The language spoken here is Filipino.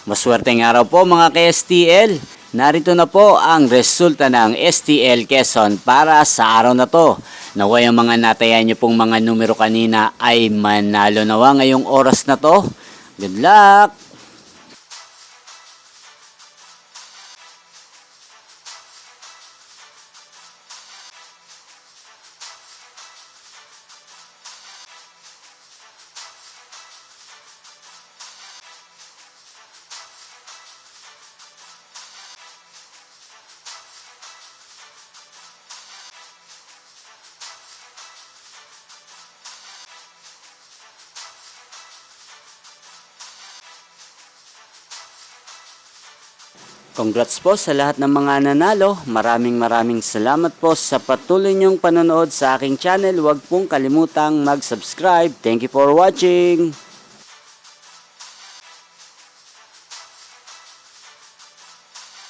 Maswerteng araw po mga ka-STL. Narito na po ang resulta ng STL Quezon para sa araw na to. Naway ang mga natayan nyo pong mga numero kanina ay manalo nawa ngayong oras na to. Good luck! Congrats po sa lahat ng mga nanalo. Maraming salamat po sa patuloy niyong panonood sa aking channel. Huwag pong kalimutang mag-subscribe. Thank you for watching.